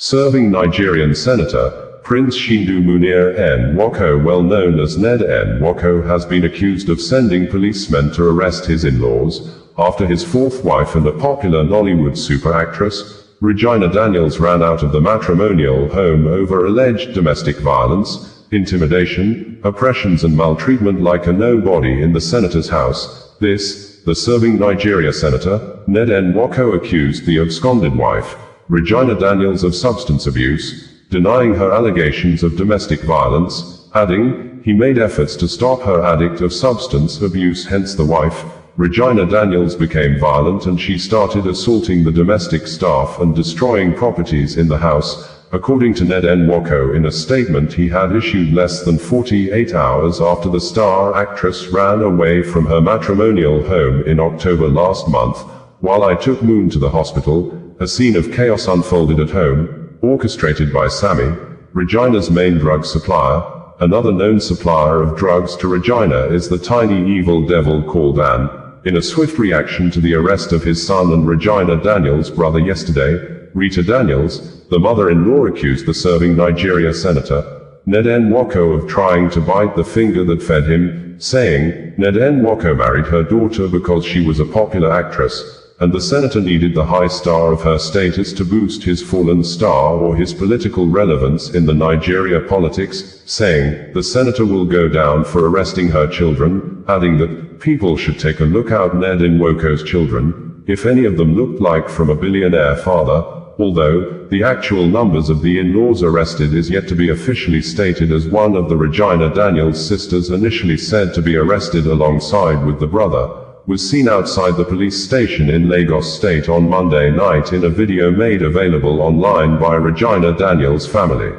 Serving Nigerian Senator, Prince Chinedu Munir Nwoko, well known as Ned Nwoko, has been accused of sending policemen to arrest his in-laws, after his fourth wife and a popular Nollywood super actress, Regina Daniels, ran out of the matrimonial home over alleged domestic violence, intimidation, oppressions and maltreatment like a nobody in the senator's house. The Serving Nigeria Senator, Ned Nwoko, accused the absconded wife, Regina Daniels, of substance abuse, denying her allegations of domestic violence, adding, he made efforts to stop her addict of substance abuse, hence the wife, Regina Daniels, became violent and she started assaulting the domestic staff and destroying properties in the house, according to Ned Nwoko in a statement he had issued less than 48 hours after the star actress ran away from her matrimonial home in October last month. While I took Moon to the hospital, a scene of chaos unfolded at home, orchestrated by Sammy, Regina's main drug supplier. Another known supplier of drugs to Regina is the tiny evil devil called Anne. In a swift reaction to the arrest of his son and Regina Daniels' brother yesterday, Rita Daniels, the mother-in-law, accused the Serving Nigeria Senator, Ned Nwoko, of trying to bite the finger that fed him, saying, Ned Nwoko married her daughter because she was a popular actress, and the senator needed the high star of her status to boost his fallen star or his political relevance in the Nigeria politics, saying, the senator will go down for arresting her children, adding that, people should take a look at Ned Nwoko's children, if any of them looked like from a billionaire father, although, the actual numbers of the in-laws arrested is yet to be officially stated, as one of the Regina Daniels sisters, initially said to be arrested alongside with the brother, was seen outside the police station in Lagos State on Monday night in a video made available online by Regina Daniels' family.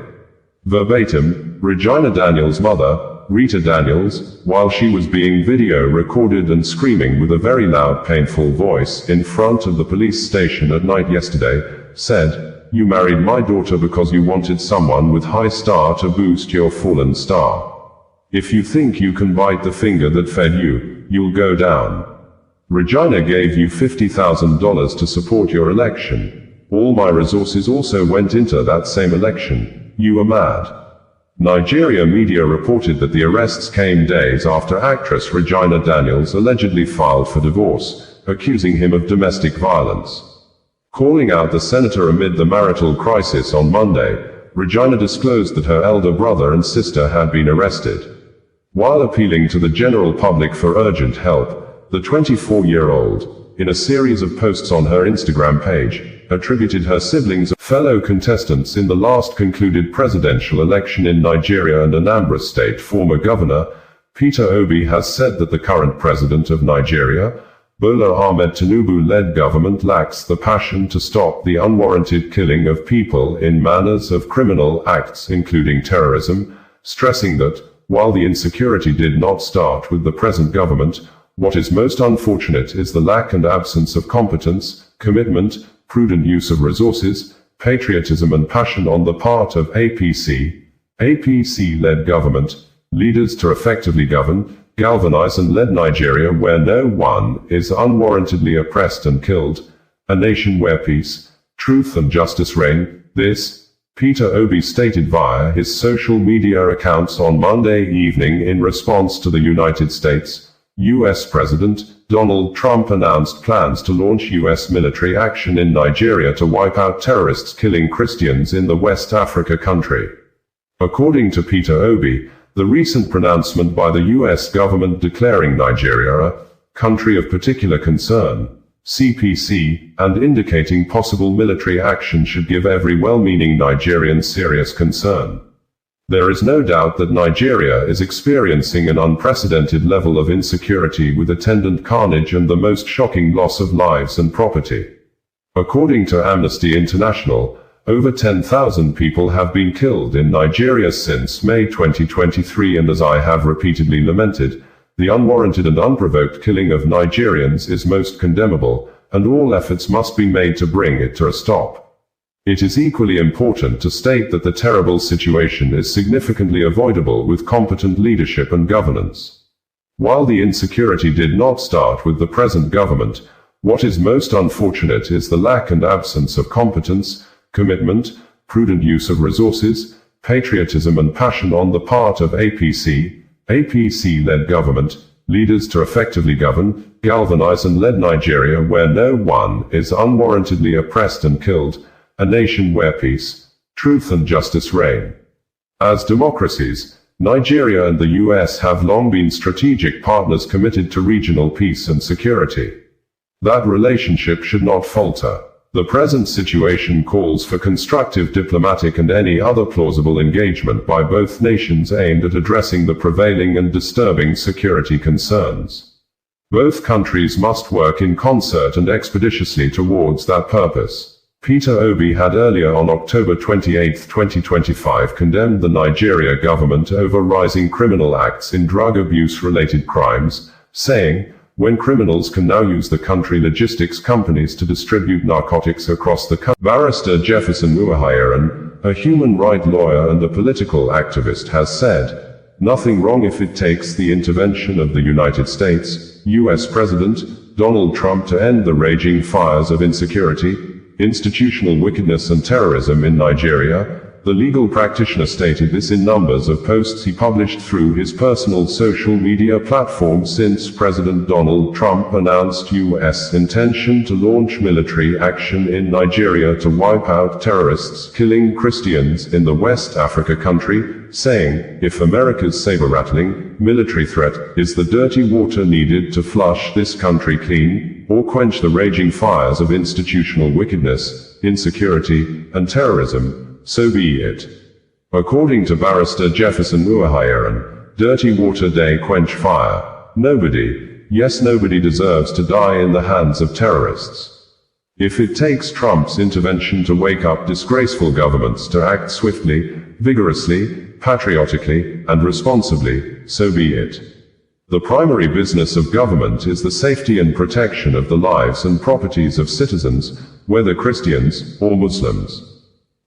Verbatim, Regina Daniels' mother, Rita Daniels, while she was being video recorded and screaming with a very loud, painful voice in front of the police station at night yesterday, said, "You married my daughter because you wanted someone with high star to boost your fallen star. If you think you can bite the finger that fed you, you'll go down. Regina gave you $50,000 to support your election. All my resources also went into that same election. You are mad." Nigeria media reported that the arrests came days after actress Regina Daniels allegedly filed for divorce, accusing him of domestic violence. Calling out the senator amid the marital crisis on Monday, Regina disclosed that her elder brother and sister had been arrested. While appealing to the general public for urgent help, the 24-year-old, in a series of posts on her Instagram page, attributed her siblings, fellow contestants in the last concluded presidential election in Nigeria and Anambra State. Former Governor Peter Obi has said that the current president of Nigeria, Bola Ahmed Tinubu-led government, lacks the passion to stop the unwarranted killing of people in manners of criminal acts including terrorism, stressing that, while the insecurity did not start with the present government, what is most unfortunate is the lack and absence of competence, commitment, prudent use of resources, patriotism and passion on the part of APC-led government leaders to effectively govern, galvanize and lead Nigeria where no one is unwarrantedly oppressed and killed, a nation where peace, truth and justice reign. This, Peter Obi stated via his social media accounts on Monday evening in response to the United States. U.S. President Donald Trump announced plans to launch U.S. military action in Nigeria to wipe out terrorists killing Christians in the West Africa country. According to Peter Obi, the recent pronouncement by the U.S. government declaring Nigeria a country of particular concern, CPC, and indicating possible military action should give every well-meaning Nigerian serious concern. There is no doubt that Nigeria is experiencing an unprecedented level of insecurity with attendant carnage and the most shocking loss of lives and property. According to Amnesty International, over 10,000 people have been killed in Nigeria since May 2023, and as I have repeatedly lamented, the unwarranted and unprovoked killing of Nigerians is most condemnable, and all efforts must be made to bring it to a stop. It is equally important to state that the terrible situation is significantly avoidable with competent leadership and governance. While the insecurity did not start with the present government, what is most unfortunate is the lack and absence of competence, commitment, prudent use of resources, patriotism and passion on the part of APC-led government leaders to effectively govern, galvanize and lead Nigeria where no one is unwarrantedly oppressed and killed, a nation where peace, truth and justice reign. As democracies, Nigeria and the US have long been strategic partners committed to regional peace and security. That relationship should not falter. The present situation calls for constructive diplomatic and any other plausible engagement by both nations aimed at addressing the prevailing and disturbing security concerns. Both countries must work in concert and expeditiously towards that purpose. Peter Obi had earlier on October 28, 2025 condemned the Nigeria government over rising criminal acts in drug abuse-related crimes, saying, when criminals can now use the country logistics companies to distribute narcotics across the country. Barrister Jefferson Uwoghiren, a human rights lawyer and a political activist, has said, nothing wrong if it takes the intervention of the United States, US President Donald Trump to end the raging fires of insecurity, institutional wickedness and terrorism in Nigeria. The legal practitioner stated this in numbers of posts he published through his personal social media platform since President Donald Trump announced U.S. intention to launch military action in Nigeria to wipe out terrorists killing Christians in the West Africa country, saying, if America's saber-rattling military threat is the dirty water needed to flush this country clean, or quench the raging fires of institutional wickedness, insecurity, and terrorism, so be it. According to Barrister Jefferson Uwoghiren, dirty water day quench fire. Nobody, yes nobody deserves to die in the hands of terrorists. If it takes Trump's intervention to wake up disgraceful governments to act swiftly, vigorously, patriotically, and responsibly, so be it. The primary business of government is the safety and protection of the lives and properties of citizens, whether Christians or Muslims.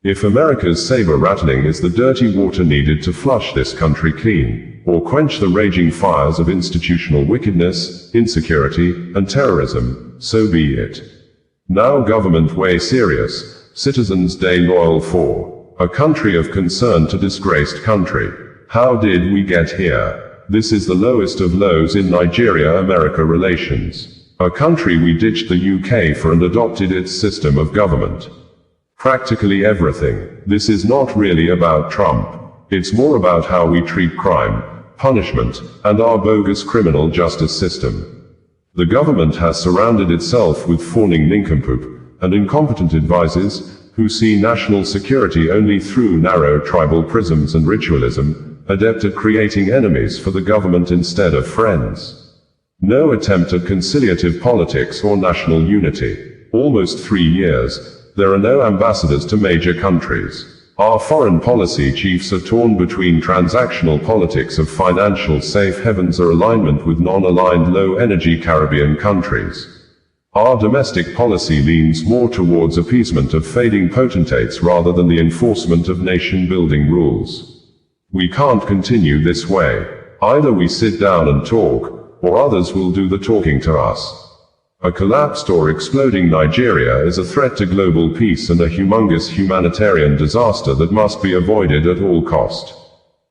If America's saber-rattling is the dirty water needed to flush this country clean, or quench the raging fires of institutional wickedness, insecurity, and terrorism, so be it. Now government way serious, citizens day loyal for, a country of concern to disgraced country. How did we get here? This is the lowest of lows in Nigeria-America relations. A country we ditched the UK for and adopted its system of government. Practically everything. This is not really about Trump. It's more about how we treat crime, punishment, and our bogus criminal justice system. The government has surrounded itself with fawning nincompoop and incompetent advisors who see national security only through narrow tribal prisms and ritualism, adept at creating enemies for the government instead of friends. No attempt at conciliative politics or national unity. Almost 3 years. There are no ambassadors to major countries. Our foreign policy chiefs are torn between transactional politics of financial safe havens or alignment with non-aligned low-energy Caribbean countries. Our domestic policy leans more towards appeasement of fading potentates rather than the enforcement of nation-building rules. We can't continue this way. Either we sit down and talk, or others will do the talking to us. A collapsed or exploding Nigeria is a threat to global peace and a humongous humanitarian disaster that must be avoided at all cost.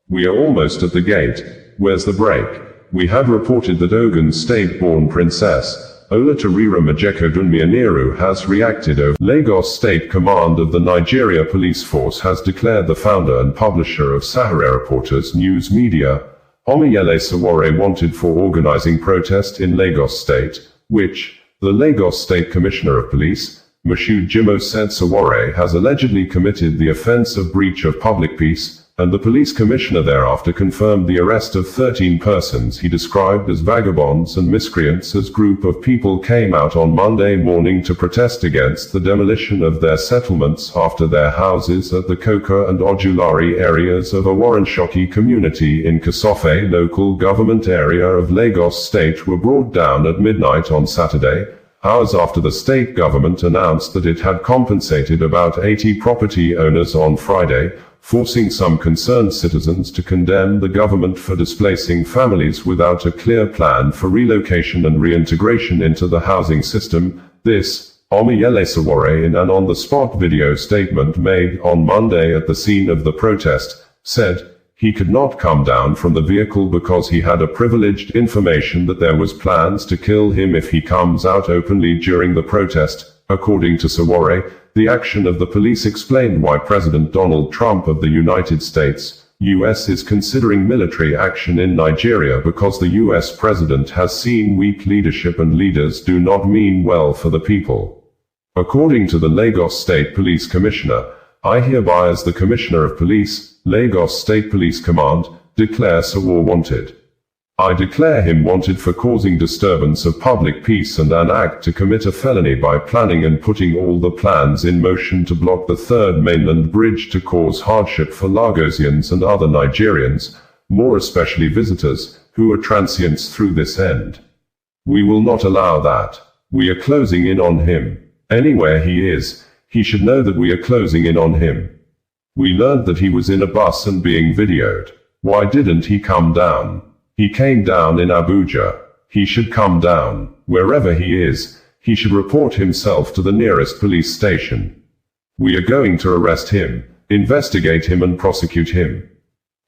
We are almost at the gate. Where's the break? We have reported that Ogun state-born princess, Olatunji Majekodunmi has reacted over. Lagos State Command of the Nigeria Police Force has declared the founder and publisher of Sahara Reporters news media, Omiyele Sowore, wanted for organizing protest in Lagos State, which, the Lagos State Commissioner of Police, Moshood Jimoh said Sowore has allegedly committed the offense of breach of public peace, and the police commissioner thereafter confirmed the arrest of 13 persons he described as vagabonds and miscreants as group of people came out on Monday morning to protest against the demolition of their settlements after their houses at the Koka and Ojulari areas of a Warrenshoki community in Kasofe local government area of Lagos State were brought down at midnight on Saturday, hours after the state government announced that it had compensated about 80 property owners on Friday, forcing some concerned citizens to condemn the government for displacing families without a clear plan for relocation and reintegration into the housing system. This, Omoyele Sowore, in an on-the-spot video statement made on Monday at the scene of the protest, said he could not come down from the vehicle because he had a privileged information that there was plans to kill him if he comes out openly during the protest. According to Sowore, the action of the police explained why President Donald Trump of the United States, U.S. is considering military action in Nigeria because the U.S. president has seen weak leadership and leaders do not mean well for the people. According to the Lagos State Police Commissioner, I hereby, as the Commissioner of Police, Lagos State Police Command, declare Sowore wanted. I declare him wanted for causing disturbance of public peace and an act to commit a felony by planning and putting all the plans in motion to block the third mainland bridge to cause hardship for Lagosians and other Nigerians, more especially visitors, who are transients through this end. We will not allow that. We are closing in on him. Anywhere he is, he should know that we are closing in on him. We learned that he was in a bus and being videoed. Why didn't he come down? He came down in Abuja. He should come down. Wherever he is, he should report himself to the nearest police station. We are going to arrest him, investigate him and prosecute him.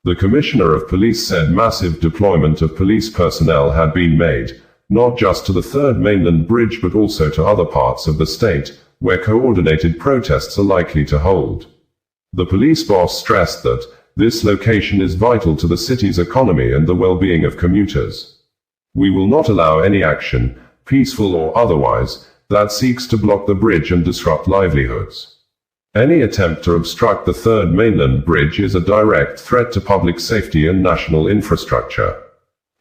The Commissioner of Police said massive deployment of police personnel had been made, not just to the third mainland bridge but also to other parts of the state, where coordinated protests are likely to hold. The police boss stressed that this location is vital to the city's economy and the well-being of commuters. We will not allow any action, peaceful or otherwise, that seeks to block the bridge and disrupt livelihoods. Any attempt to obstruct the third mainland bridge is a direct threat to public safety and national infrastructure.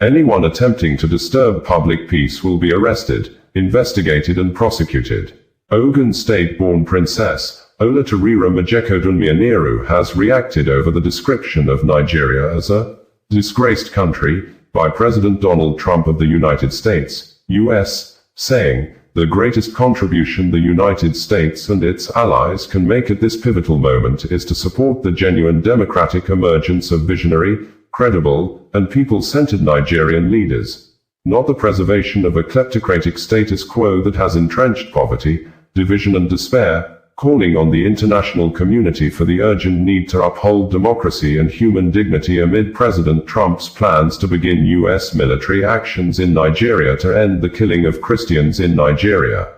Anyone attempting to disturb public peace will be arrested, investigated and prosecuted. Ogun State-born Princess Olatunji Munir has reacted over the description of Nigeria as a disgraced country by President Donald Trump of the United States, U.S., saying, "The greatest contribution the United States and its allies can make at this pivotal moment is to support the genuine democratic emergence of visionary, credible, and people-centered Nigerian leaders, not the preservation of a kleptocratic status quo that has entrenched poverty, division and despair, calling on the international community for the urgent need to uphold democracy and human dignity amid President Trump's plans to begin U.S. military actions in Nigeria to end the killing of Christians in Nigeria."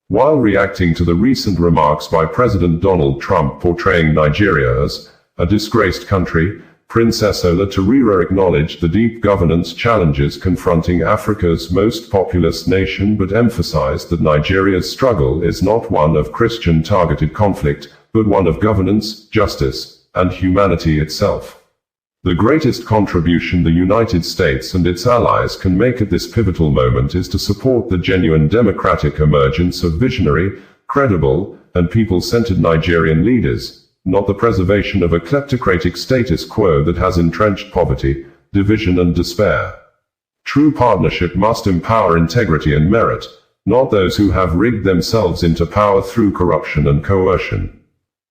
While reacting to the recent remarks by President Donald Trump portraying Nigeria as a disgraced country, Princess Olatunji acknowledged the deep governance challenges confronting Africa's most populous nation but emphasized that Nigeria's struggle is not one of Christian-targeted conflict, but one of governance, justice, and humanity itself. The greatest contribution the United States and its allies can make at this pivotal moment is to support the genuine democratic emergence of visionary, credible, and people-centered Nigerian leaders, not the preservation of a kleptocratic status quo that has entrenched poverty, division and despair. True partnership must empower integrity and merit, not those who have rigged themselves into power through corruption and coercion.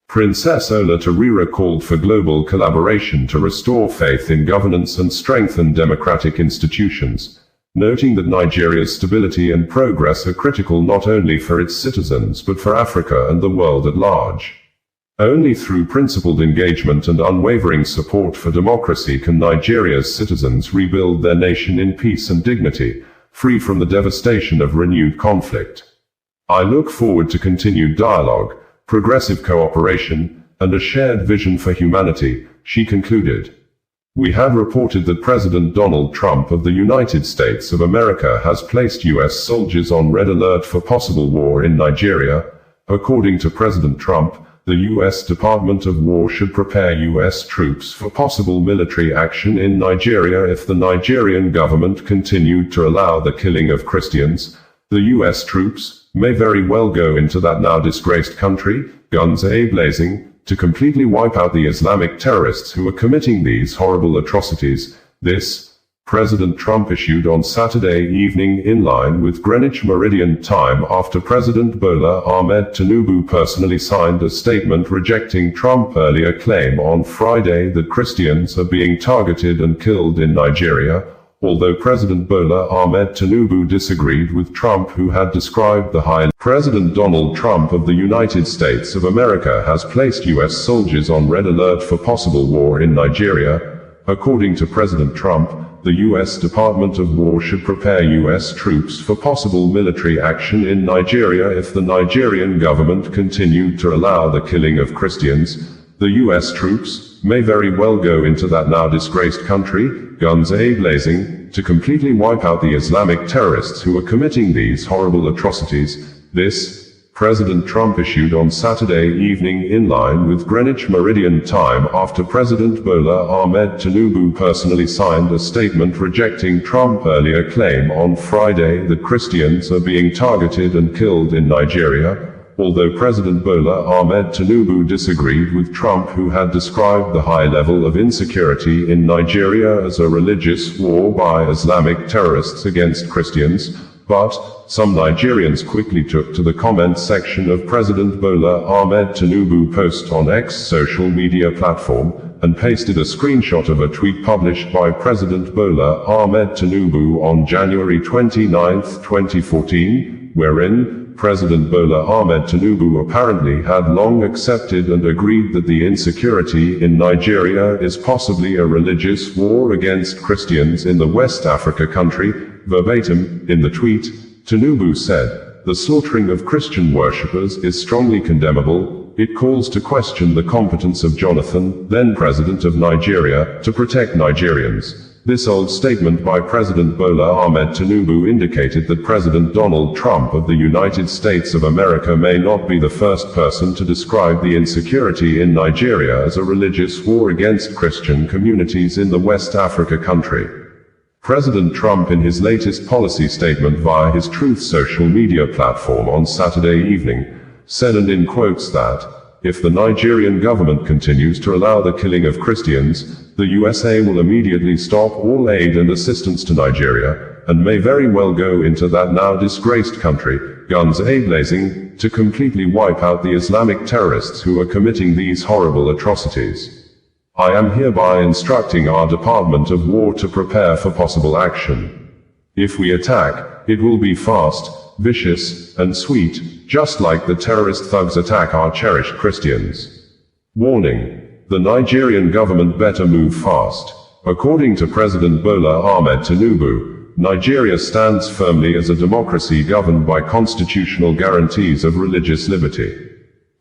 Princess Olatunji called for global collaboration to restore faith in governance and strengthen democratic institutions, noting that Nigeria's stability and progress are critical not only for its citizens but for Africa and the world at large. Only through principled engagement and unwavering support for democracy can Nigeria's citizens rebuild their nation in peace and dignity, free from the devastation of renewed conflict. I look forward to continued dialogue, progressive cooperation, and a shared vision for humanity, she concluded. We have reported that President Donald Trump of the United States of America has placed U.S. soldiers on red alert for possible war in Nigeria. According to President Trump, the U.S. Department of War should prepare U.S. troops for possible military action in Nigeria if the Nigerian government continued to allow the killing of Christians. The U.S. troops may very well go into that now disgraced country, guns a-blazing, to completely wipe out the Islamic terrorists who are committing these horrible atrocities. This, President Trump issued on Saturday evening in line with Greenwich Meridian Time after President Bola Ahmed Tinubu personally signed a statement rejecting Trump's earlier claim on Friday that Christians are being targeted and killed in Nigeria, although President Bola Ahmed Tinubu disagreed with Trump, who had described the high. President Donald Trump of the United States of America has placed U.S. soldiers on red alert for possible war in Nigeria. According to President Trump, the U.S. Department of War should prepare U.S. troops for possible military action in Nigeria if the Nigerian government continued to allow the killing of Christians. The U.S. troops may very well go into that now disgraced country, guns a-blazing, to completely wipe out the Islamic terrorists who are committing these horrible atrocities. This, President Trump issued on Saturday evening in line with Greenwich Meridian Time after President Bola Ahmed Tinubu personally signed a statement rejecting Trump's earlier claim on Friday that Christians are being targeted and killed in Nigeria. Although President Bola Ahmed Tinubu disagreed with Trump, who had described the high level of insecurity in Nigeria as a religious war by Islamic terrorists against Christians, but some Nigerians quickly took to the comment section of President Bola Ahmed Tinubu post on X social media platform, and pasted a screenshot of a tweet published by President Bola Ahmed Tinubu on January 29, 2014, wherein President Bola Ahmed Tinubu apparently had long accepted and agreed that the insecurity in Nigeria is possibly a religious war against Christians in the West Africa country. Verbatim, in the tweet, Tinubu said, "The slaughtering of Christian worshippers is strongly condemnable. It calls to question the competence of Jonathan, then President of Nigeria, to protect Nigerians." This old statement by President Bola Ahmed Tinubu indicated that President Donald Trump of the United States of America may not be the first person to describe the insecurity in Nigeria as a religious war against Christian communities in the West Africa country. President Trump, in his latest policy statement via his Truth social media platform on Saturday evening, said, and in quotes, that if the Nigerian government continues to allow the killing of Christians, the USA will immediately stop all aid and assistance to Nigeria, and may very well go into that now disgraced country, guns a-blazing, to completely wipe out the Islamic terrorists who are committing these horrible atrocities. I am hereby instructing our Department of War to prepare for possible action. If we attack, it will be fast, vicious, and sweet, just like the terrorist thugs attack our cherished Christians. Warning. The Nigerian government better move fast. According to President Bola Ahmed Tinubu, Nigeria stands firmly as a democracy governed by constitutional guarantees of religious liberty.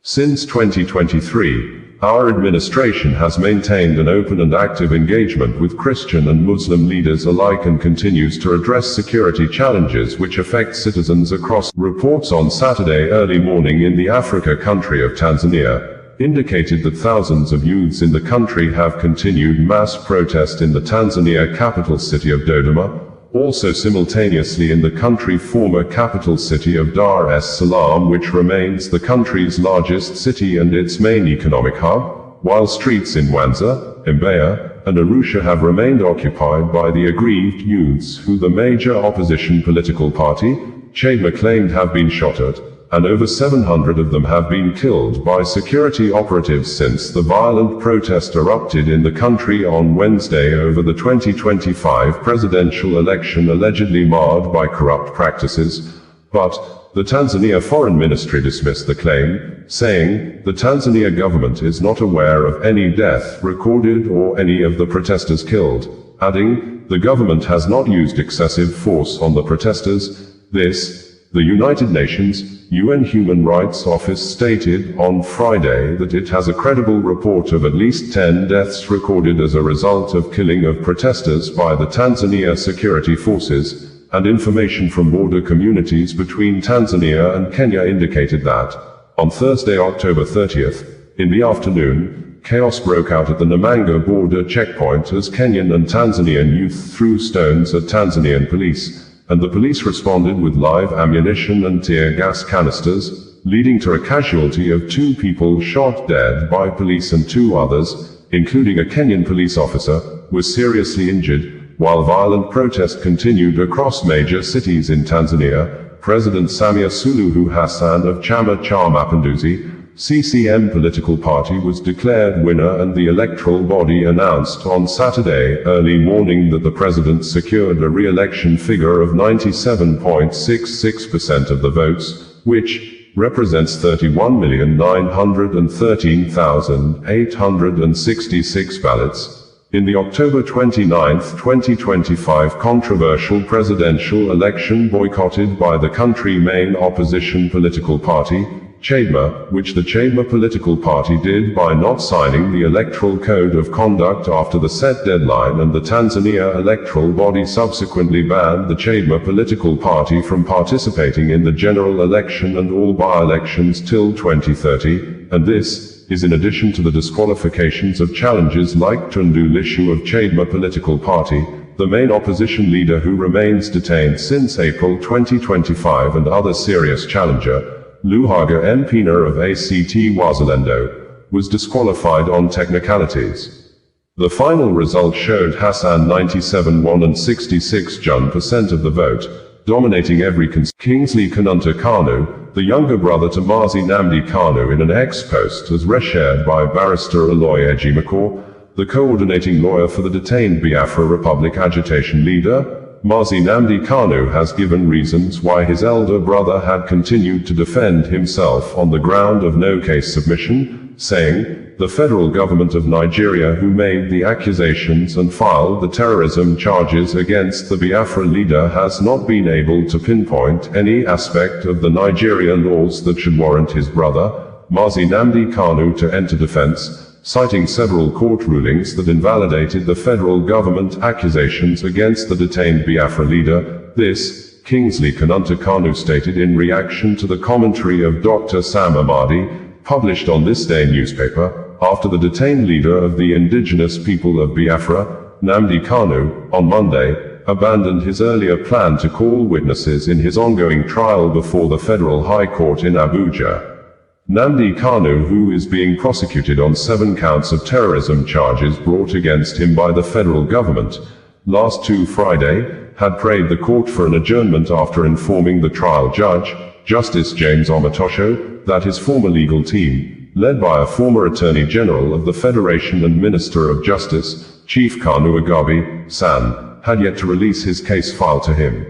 Since 2023, our administration has maintained an open and active engagement with Christian and Muslim leaders alike and continues to address security challenges which affect citizens across. Reports on Saturday early morning in the Africa country of Tanzania indicated that thousands of youths in the country have continued mass protest in the Tanzania capital city of Dodoma. Also simultaneously in the country former capital city of Dar es Salaam, which remains the country's largest city and its main economic hub, while streets in Mwanza, Mbeya, and Arusha have remained occupied by the aggrieved youths who the major opposition political party, Chadema, claimed have been shot at, and over 700 of them have been killed by security operatives since the violent protest erupted in the country on Wednesday over the 2025 presidential election allegedly marred by corrupt practices. But the Tanzania Foreign Ministry dismissed the claim, saying, the Tanzania government is not aware of any death recorded or any of the protesters killed, adding, the government has not used excessive force on the protesters. The United Nations UN Human Rights Office stated on Friday that it has a credible report of at least 10 deaths recorded as a result of killing of protesters by the Tanzania security forces, and information from border communities between Tanzania and Kenya indicated that, on Thursday, October 30th, in the afternoon, chaos broke out at the Namanga border checkpoint as Kenyan and Tanzanian youth threw stones at Tanzanian police, and the police responded with live ammunition and tear gas canisters, leading to a casualty of 2 people shot dead by police and 2 others, including a Kenyan police officer, were seriously injured. While violent protest continued across major cities in Tanzania, President Samia Suluhu Hassan of Chama cha Mapinduzi, CCM political party was declared winner, and the electoral body announced on Saturday early morning that the president secured a re-election figure of 97.66% of the votes, which represents 31,913,866 ballots. In the October 29, 2025 controversial presidential election boycotted by the country's main opposition political party, Chadema, which the Chadema political party did by not signing the Electoral Code of Conduct after the set deadline, and the Tanzania electoral body subsequently banned the Chadema political party from participating in the general election and all by-elections till 2030, and this is in addition to the disqualifications of challengers like Tundu Lissu of Chadema political party, the main opposition leader who remains detained since April 2025, and other serious challenger, Luhaga Mpina of ACT Wazalendo, was disqualified on technicalities. The final result showed Hassan 97.1 and 66% of the vote, dominating every Kingsley Kanunta Kanu, the younger brother to Mazi Nnamdi Kanu, in an ex-post as reshared by Barrister Uwoghiren, the coordinating lawyer for the detained Biafra Republic agitation leader. Mazi Nnamdi Kanu has given reasons why his elder brother had continued to defend himself on the ground of no case submission, saying, "The federal government of Nigeria, who made the accusations and filed the terrorism charges against the Biafra leader, has not been able to pinpoint any aspect of the Nigeria laws that should warrant his brother, Mazi Nnamdi Kanu, to enter defense," citing several court rulings that invalidated the federal government accusations against the detained Biafra leader. This, Kingsley Kanunta Kanu stated in reaction to the commentary of Dr. Sam Amadi, published on This Day newspaper, after the detained leader of the indigenous people of Biafra, Nnamdi Kanu, on Monday, abandoned his earlier plan to call witnesses in his ongoing trial before the Federal High Court in Abuja. Nnamdi Kanu, who is being prosecuted on 7 counts of terrorism charges brought against him by the federal government, last Friday, had prayed the court for an adjournment after informing the trial judge, Justice James Omotosho, that his former legal team, led by a former Attorney General of the Federation and Minister of Justice, Chief Kanu Agabi, San, had yet to release his case file to him.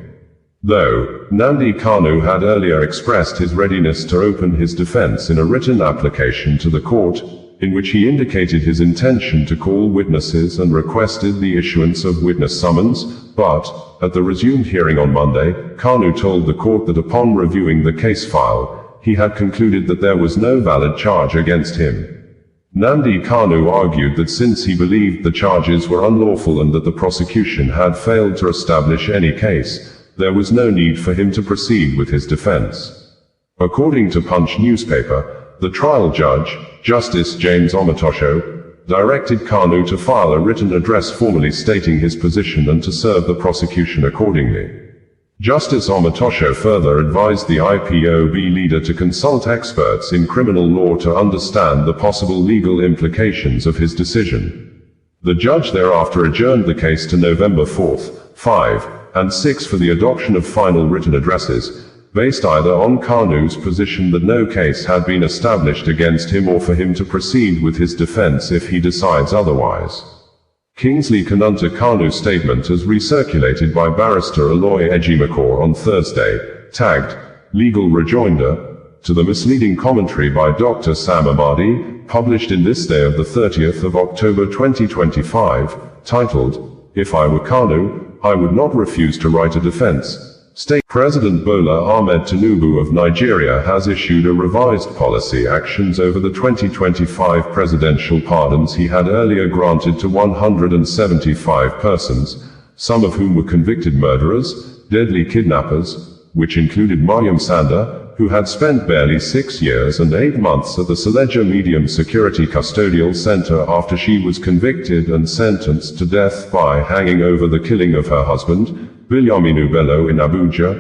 Though Nnamdi Kanu had earlier expressed his readiness to open his defense in a written application to the court, in which he indicated his intention to call witnesses and requested the issuance of witness summons, but, at the resumed hearing on Monday, Kanu told the court that upon reviewing the case file, he had concluded that there was no valid charge against him. Nnamdi Kanu argued that since he believed the charges were unlawful and that the prosecution had failed to establish any case, there was no need for him to proceed with his defense. According to Punch newspaper, the trial judge, Justice James Omotosho, directed Kanu to file a written address formally stating his position and to serve the prosecution accordingly. Justice Omotosho further advised the IPOB leader to consult experts in criminal law to understand the possible legal implications of his decision. The judge thereafter adjourned the case to November 4, 5, and 6 for the adoption of final written addresses, based either on Kanu's position that no case had been established against him or for him to proceed with his defense if he decides otherwise. Kingsley Kanunta Kanu's statement, as recirculated by Barrister Uwoghiren on Thursday, tagged, "Legal Rejoinder," to the misleading commentary by Dr. Sam Amadi, published in This Day of the 30th of October 2025, titled, "If I were Kanu, I would not refuse to write a defense." President Bola Ahmed Tinubu of Nigeria has issued a revised policy actions over the 2025 presidential pardons he had earlier granted to 175 persons, some of whom were convicted murderers, deadly kidnappers, which included Maryam Sanda, who had spent barely 6 years and 8 months at the Suleja Medium Security Custodial Center after she was convicted and sentenced to death by hanging over the killing of her husband, Bilyaminu Bello, in Abuja,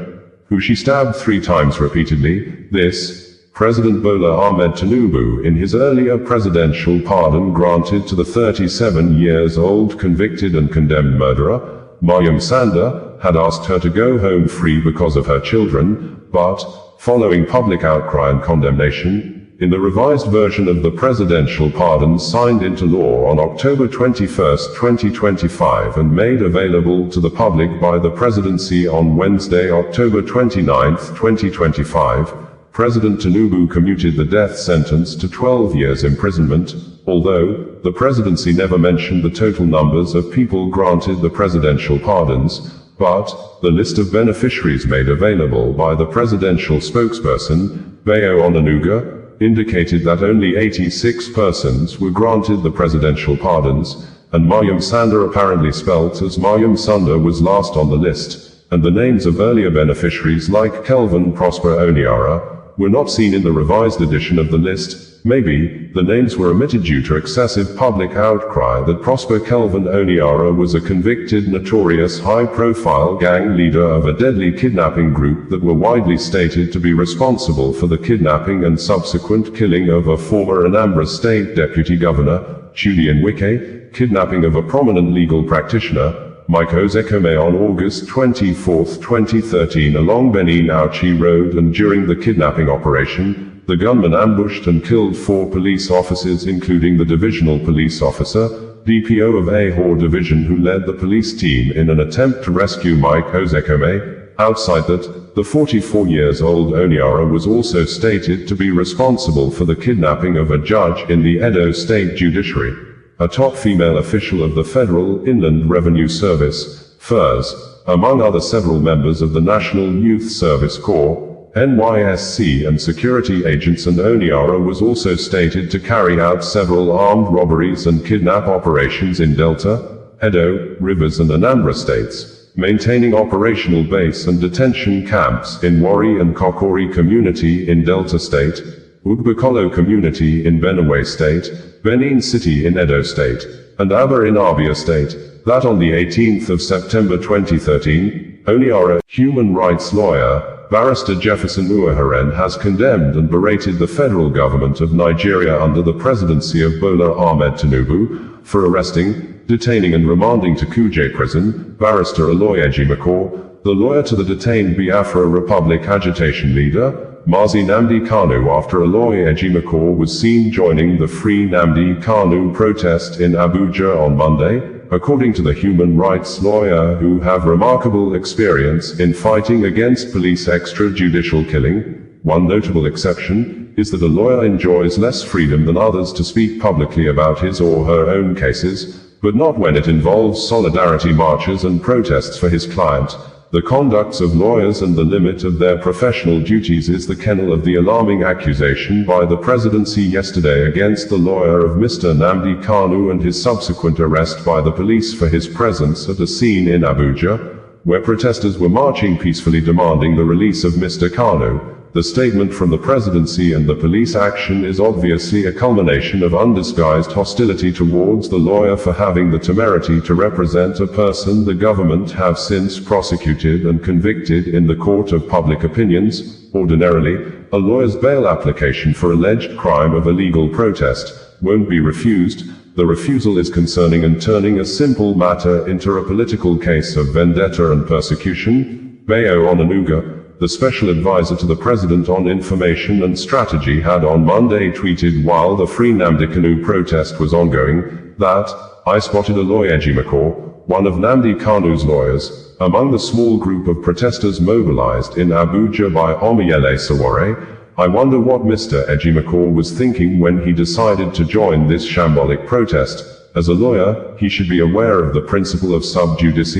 who she stabbed 3 times repeatedly. This, President Bola Ahmed Tinubu, in his earlier presidential pardon granted to the 37-years-old convicted and condemned murderer, Maryam Sanda, had asked her to go home free because of her children, but, following public outcry and condemnation, in the revised version of the presidential pardons signed into law on October 21, 2025 and made available to the public by the presidency on Wednesday, October 29, 2025, President Tinubu commuted the death sentence to 12 years imprisonment, although the presidency never mentioned the total numbers of people granted the presidential pardons. But the list of beneficiaries made available by the presidential spokesperson, Bayo Onanuga, indicated that only 86 persons were granted the presidential pardons, and Mariam Sanda, apparently spelt as Mariam Sunda, was last on the list, and the names of earlier beneficiaries like Kelvin Prosper Oniara were not seen in the revised edition of the list. Maybe the names were omitted due to excessive public outcry that Prosper Kelvin Oniara was a convicted, notorious, high-profile gang leader of a deadly kidnapping group that were widely stated to be responsible for the kidnapping and subsequent killing of a former Anambra State Deputy Governor, Chinedu Munir, kidnapping of a prominent legal practitioner, Mike Ozekome, on August 24, 2013 along Benin Auchi Road, and during the kidnapping operation, the gunman ambushed and killed 4 police officers, including the divisional police officer, DPO of Ahor Division, who led the police team in an attempt to rescue Mike Ozekome. Outside that, the 44-year-old Oniara was also stated to be responsible for the kidnapping of a judge in the Edo State Judiciary, a top female official of the Federal Inland Revenue Service, FIRS, among other several members of the National Youth Service Corps, NYSC, and security agents. And Oniara was also stated to carry out several armed robberies and kidnap operations in Delta, Edo, Rivers and Anambra states, maintaining operational base and detention camps in Warri and Kokori community in Delta State, Ugbakolo community in Benue State, Benin City in Edo State, and Aba in Abia State. That on the 18th of September 2013, Oniara, human rights lawyer, Barrister Jefferson Uwoghiren, has condemned and berated the federal government of Nigeria under the presidency of Bola Ahmed Tinubu for arresting, detaining and remanding to Kuje prison Barrister Aloy Ejimako, the lawyer to the detained Biafra Republic agitation leader, Mazi Nnamdi Kanu, after Aloy Ejimako was seen joining the Free Nnamdi Kanu protest in Abuja on Monday, according to the human rights lawyer, who have remarkable experience in fighting against police extrajudicial killing. One notable exception is that the lawyer enjoys less freedom than others to speak publicly about his or her own cases, but not when it involves solidarity marches and protests for his client. The conducts of lawyers and the limit of their professional duties is the kernel of the alarming accusation by the presidency yesterday against the lawyer of Mr. Nnamdi Kanu and his subsequent arrest by the police for his presence at a scene in Abuja, where protesters were marching peacefully demanding the release of Mr. Kanu. The statement from the presidency and the police action is obviously a culmination of undisguised hostility towards the lawyer for having the temerity to represent a person the government have since prosecuted and convicted in the court of public opinions. Ordinarily, a lawyer's bail application for alleged crime of illegal protest won't be refused. The refusal is concerning and turning a simple matter into a political case of vendetta and persecution. Bayo Onanuga, the special advisor to the president on information and strategy, had on Monday tweeted while the Free Nnamdi Kanu protest was ongoing, that, "I spotted Aloy Ejimako, one of Nnamdi Kanu's lawyers, among the small group of protesters mobilized in Abuja by Omoyele Sowore. I wonder what Mr. Ejimako was thinking when he decided to join this shambolic protest. As a lawyer, he should be aware of the principle of sub judice,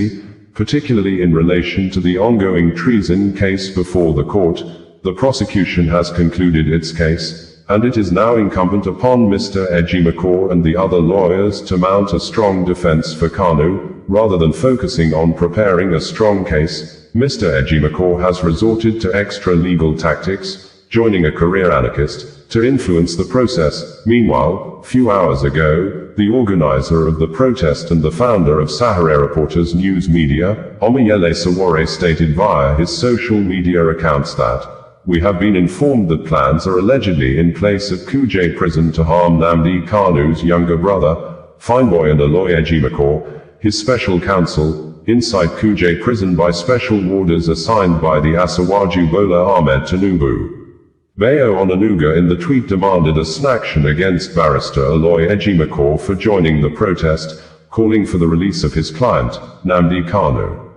particularly in relation to the ongoing treason case before the court. The prosecution has concluded its case, and it is now incumbent upon Mr. Ejimako and the other lawyers to mount a strong defense for Kanu, rather than focusing on preparing a strong case. Mr. Ejimako has resorted to extra-legal tactics, joining a career anarchist, to influence the process. Meanwhile, few hours ago, the organizer of the protest and the founder of Sahara Reporters News Media, Omoyele Sowore, stated via his social media accounts that, "We have been informed that plans are allegedly in place at Kuje prison to harm Nnamdi Kanu's younger brother, Fineboy, and Aloy Ejimako, his special counsel, inside Kuje prison by special orders assigned by the Asiwaju Bola Ahmed Tinubu." Bayo Onanuga in the tweet demanded a snaction against Barrister Uwoghiren for joining the protest, calling for the release of his client, Nnamdi Kanu.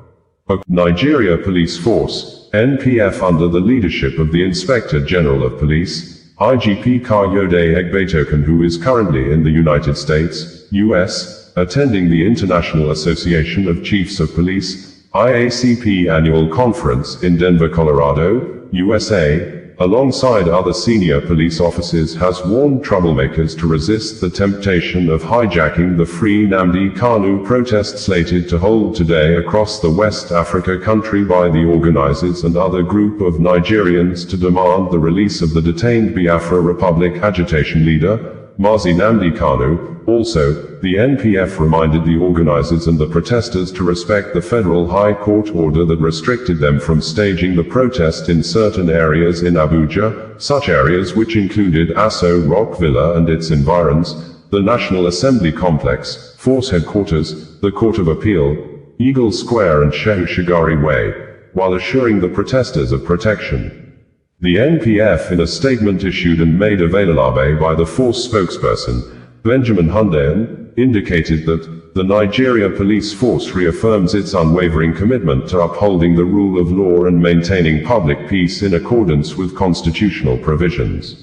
A Nigeria Police Force, NPF, under the leadership of the Inspector General of Police, IGP Kayode Egbetoken, who is currently in the United States, US, attending the International Association of Chiefs of Police, IACP annual conference in Denver, Colorado, USA, alongside other senior police officers, has warned troublemakers to resist the temptation of hijacking the Free Nnamdi Kanu protest slated to hold today across the West Africa country by the organizers and other group of Nigerians to demand the release of the detained Biafra Republic agitation leader, Mazi Nnamdi Kanu. Also, the NPF reminded the organizers and the protesters to respect the federal high court order that restricted them from staging the protest in certain areas in Abuja, such areas which included Aso Rock Villa and its environs, the National Assembly Complex, Force Headquarters, the Court of Appeal, Eagle Square and Shehu Shagari Way, while assuring the protesters of protection. The NPF, in a statement issued and made available by the force spokesperson, Benjamin Hundean, indicated that the Nigeria Police Force reaffirms its unwavering commitment to upholding the rule of law and maintaining public peace in accordance with constitutional provisions.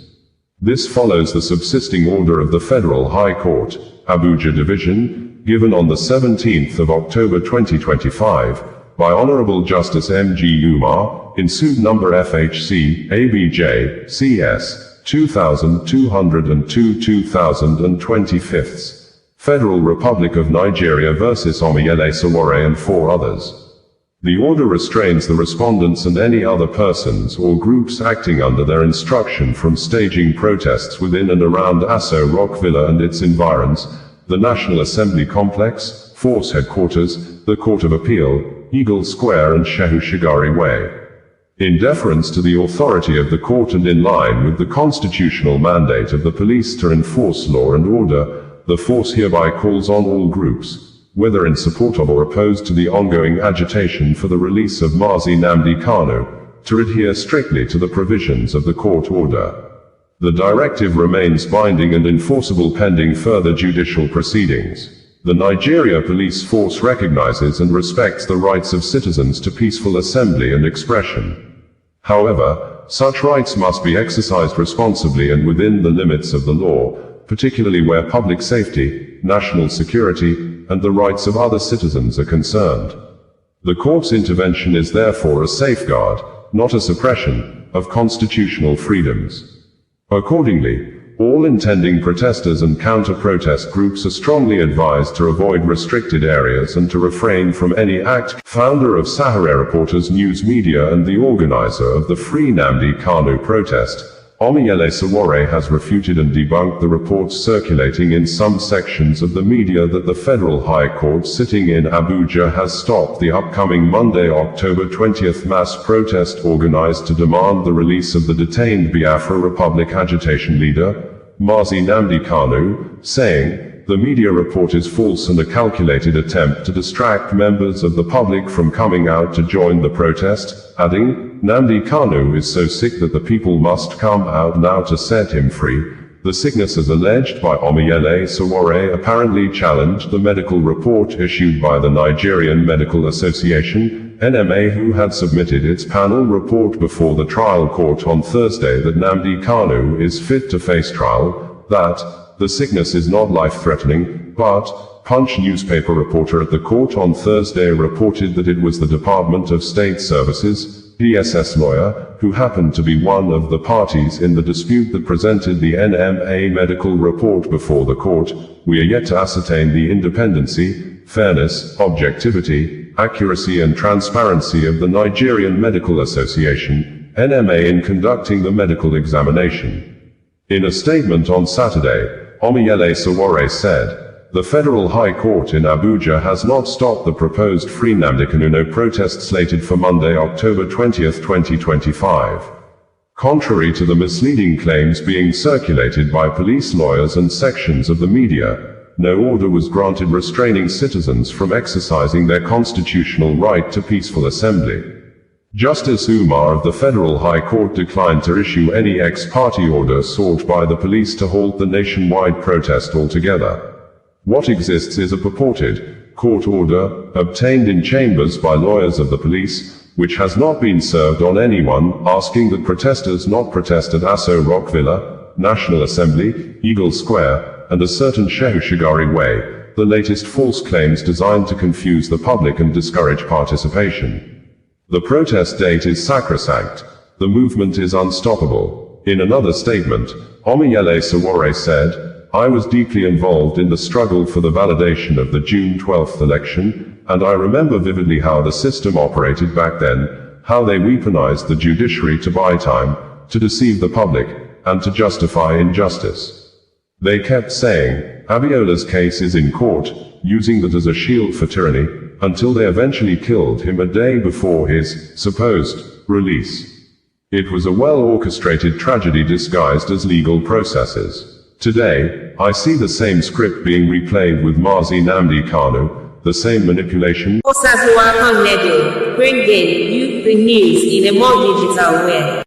This follows the subsisting order of the Federal High Court, Abuja Division, given on the 17th of October 2025, by Honorable Justice M.G. Umar, in suit number FHC, ABJ, CS, 2202-2025, Federal Republic of Nigeria vs. Omoyele Sowore and 4 others. The order restrains the respondents and any other persons or groups acting under their instruction from staging protests within and around Aso Rock Villa and its environs, the National Assembly Complex, Force Headquarters, the Court of Appeal, Eagle Square and Shehu Shagari Way. In deference to the authority of the court and in line with the constitutional mandate of the police to enforce law and order, the force hereby calls on all groups, whether in support of or opposed to the ongoing agitation for the release of Mazi Nnamdi Kanu, to adhere strictly to the provisions of the court order. The directive remains binding and enforceable pending further judicial proceedings. The Nigeria Police Force recognizes and respects the rights of citizens to peaceful assembly and expression. However, such rights must be exercised responsibly and within the limits of the law, particularly where public safety, national security, and the rights of other citizens are concerned. The court's intervention is therefore a safeguard, not a suppression, of constitutional freedoms. Accordingly, all intending protesters and counter-protest groups are strongly advised to avoid restricted areas and to refrain from any act. Founder of Sahara Reporters News Media and the organizer of the Free Nnamdi Kanu protest, Omoyele Sowore, has refuted and debunked the reports circulating in some sections of the media that the Federal High Court sitting in Abuja has stopped the upcoming Monday, October 20th mass protest organized to demand the release of the detained Biafra Republic agitation leader, Mazi Nnamdi Kanu, saying, "The media report is false and a calculated attempt to distract members of the public from coming out to join the protest," adding, "Nnamdi Kanu is so sick that the people must come out now to set him free." The sickness, as alleged by Omoyele Sowore, apparently challenged the medical report issued by the Nigerian Medical Association, NMA, who had submitted its panel report before the trial court on Thursday that Nnamdi Kanu is fit to face trial, that the sickness is not life-threatening, but Punch newspaper reporter at the court on Thursday reported that it was the Department of State Services, DSS lawyer, who happened to be one of the parties in the dispute that presented the NMA medical report before the court. We are yet to ascertain the independency, fairness, objectivity, accuracy and transparency of the Nigerian Medical Association, NMA, in conducting the medical examination. In a statement on Saturday, Omoyele Sowore said, "The Federal High Court in Abuja has not stopped the proposed Free Nnamdi Kanu protest slated for Monday, October 20th, 2025. Contrary to the misleading claims being circulated by police lawyers and sections of the media, no order was granted restraining citizens from exercising their constitutional right to peaceful assembly. Justice Umar of the Federal High Court declined to issue any ex parte order sought by the police to halt the nationwide protest altogether. What exists is a purported court order, obtained in chambers by lawyers of the police, which has not been served on anyone, asking that protesters not protest at Aso Rock Villa, National Assembly, Eagle Square, and a certain Shehu Shigari Way, the latest false claims designed to confuse the public and discourage participation. The protest date is sacrosanct. The movement is unstoppable. In another statement, Omoyele Sowore said, "I was deeply involved in the struggle for the validation of the June 12th election, and I remember vividly how the system operated back then, how they weaponized the judiciary to buy time, to deceive the public, and to justify injustice. They kept saying, Abiola's case is in court, using that as a shield for tyranny, until they eventually killed him a day before his supposed release. It was a well-orchestrated tragedy disguised as legal processes. Today, I see the same script being replayed with Mazi Nnamdi Kanu, the same manipulation." Bringing you the news in a more digital way.